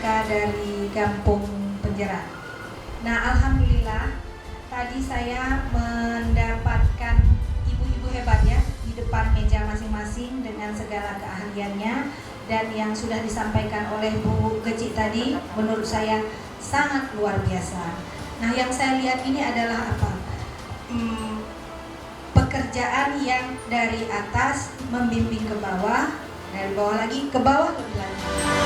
PKK dari Gampung Penjeran. Nah, alhamdulillah tadi saya mendapatkan ibu-ibu hebat ya di depan meja masing-masing dengan segala keahliannya, dan yang sudah disampaikan oleh Bu Geci tadi menurut saya sangat luar biasa. Nah, yang saya lihat ini adalah apa? Pekerjaan yang dari atas membimbing ke bawah, dari bawah lagi ke bawah lebih lanjut.